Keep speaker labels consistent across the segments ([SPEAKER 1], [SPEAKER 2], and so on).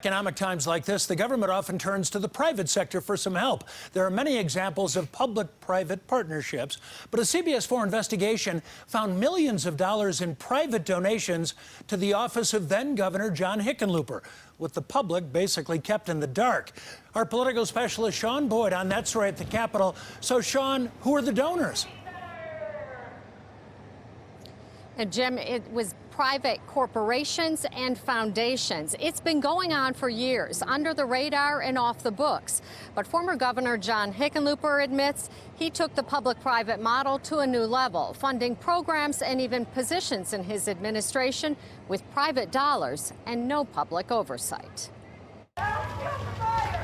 [SPEAKER 1] Economic times like this, the government often turns to the private sector for some help. There are many examples of public-private partnerships, but a CBS 4 investigation found millions of dollars in private donations to the office of then-Governor John Hickenlooper, with the public basically kept in the dark. Our political specialist Sean Boyd on that story at the Capitol. So, Sean, who are the donors?
[SPEAKER 2] And Jim, it was private corporations and foundations. It's been going on for years, under the radar and off the books. But former Governor John Hickenlooper admits he took the public-private model to a new level, funding programs and even positions in his administration with private dollars and no public oversight.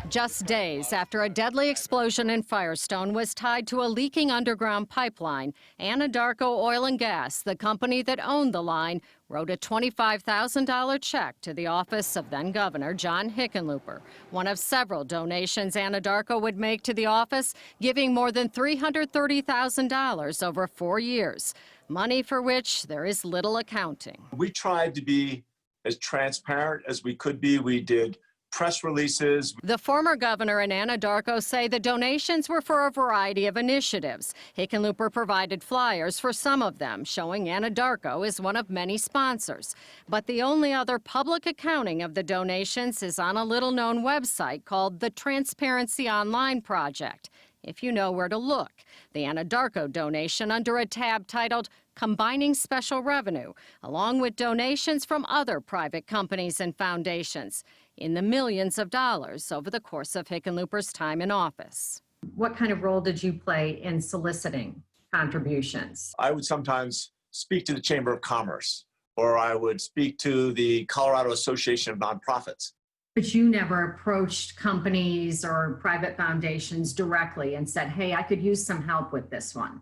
[SPEAKER 2] Just days after a deadly explosion in Firestone was tied to a leaking underground pipeline, Anadarko Oil and Gas, the company that owned the line, wrote a $25,000 check to the office of then-Governor John Hickenlooper, one of several donations Anadarko would make to the office, giving more than $330,000 over 4 years, money for which there is little accounting.
[SPEAKER 3] We tried to be as transparent as we could be. We did press releases.
[SPEAKER 2] The former governor and Anadarko say the donations were for a variety of initiatives. Hickenlooper provided flyers for some of them, showing Anadarko is one of many sponsors. But the only other public accounting of the donations is on a little-known website called the Transparency Online Project, if you know where to look. The Anadarko donation under a tab titled Combining Special Revenue, along with donations from other private companies and foundations, in the millions of dollars over the course of Hickenlooper's time in office.
[SPEAKER 4] What kind of role did you play in soliciting contributions?
[SPEAKER 3] I would sometimes speak to the Chamber of Commerce, or I would speak to the Colorado Association of Nonprofits.
[SPEAKER 4] But you never approached companies or private foundations directly and said, hey, I could use some help with this one.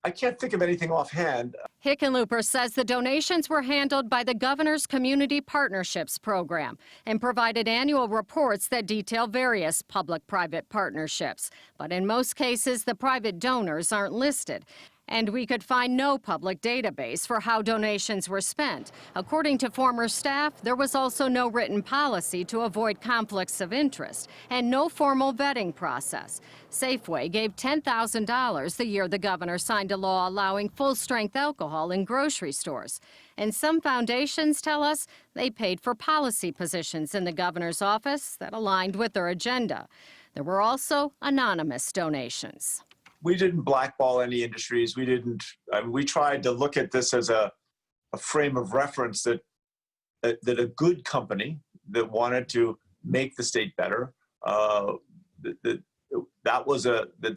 [SPEAKER 3] I can't think of anything offhand.
[SPEAKER 2] Hickenlooper says the donations were handled by the governor's Community Partnerships program and provided annual reports that detail various public-private partnerships. But in most cases, the private donors aren't listed. And we could find no public database for how donations were spent. According to former staff, there was also no written policy to avoid conflicts of interest and no formal vetting process. Safeway gave $10,000 the year the governor signed a law allowing full-strength alcohol in grocery stores. And some foundations tell us they paid for policy positions in the governor's office that aligned with their agenda. There were also anonymous donations.
[SPEAKER 3] We didn't blackball any industries. We tried to look at this as a frame of reference that a good company that wanted to make the state better, that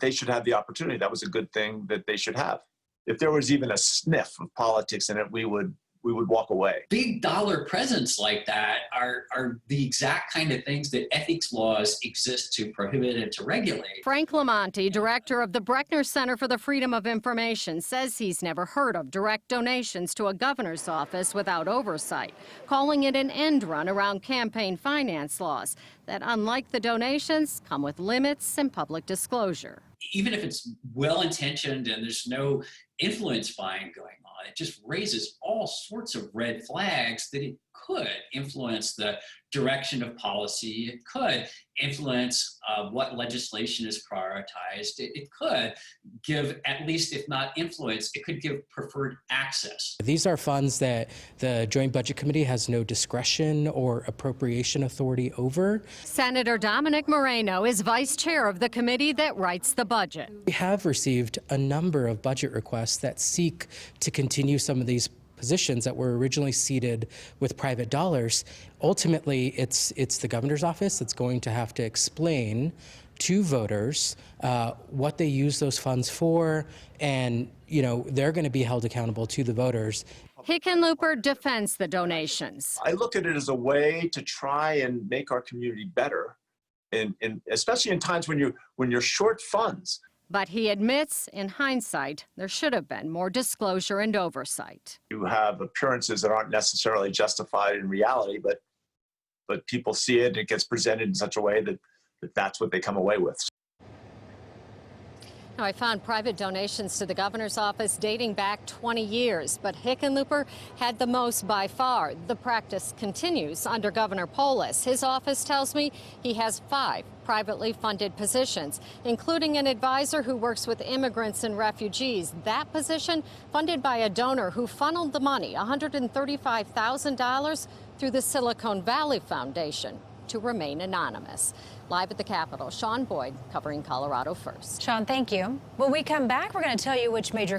[SPEAKER 3] they should have the opportunity. That was a good thing that they should have. If there was even a sniff of politics in it, we would walk away.
[SPEAKER 5] Big dollar presents like that are the exact kind of things that ethics laws exist to prohibit and to regulate.
[SPEAKER 2] Frank Lamonti, director of the Breckner Center for the Freedom of Information, says he's never heard of direct donations to a governor's office without oversight, calling it an end run around campaign finance laws that, unlike the donations, come with limits and public disclosure.
[SPEAKER 5] Even if it's well-intentioned and there's no influence buying going on, it just raises all sorts of red flags that it could influence the direction of policy. It could influence what legislation is prioritized. It could give, at least if not influence, it could give preferred access.
[SPEAKER 6] These are funds that the Joint Budget Committee has no discretion or appropriation authority over.
[SPEAKER 2] Senator Dominic Moreno is vice chair of the committee that writes the budget.
[SPEAKER 6] We have received a number of budget requests that seek to continue some of these positions that were originally seeded with private dollars. Ultimately, it's the governor's office that's going to have to explain to voters what they use those funds for, and they're going to be held accountable to the voters.
[SPEAKER 2] Hickenlooper defends the donations.
[SPEAKER 3] I look at it as a way to try and make our community better, and especially in times when you're short funds.
[SPEAKER 2] But he admits, in hindsight, there should have been more disclosure and oversight.
[SPEAKER 3] You have appearances that aren't necessarily justified in reality, but people see it, and it gets presented in such a way that that's what they come away with.
[SPEAKER 2] Now, I found private donations to the governor's office dating back 20 years, but Hickenlooper had the most by far. The practice continues under Governor Polis. His office tells me he has 5 privately funded positions, including an advisor who works with immigrants and refugees. That position funded by a donor who funneled the money, $135,000, through the Silicon Valley Foundation to remain anonymous. Live at the Capitol, Sean Boyd covering Colorado First.
[SPEAKER 7] Sean, thank you. When we come back, we're going to tell you which major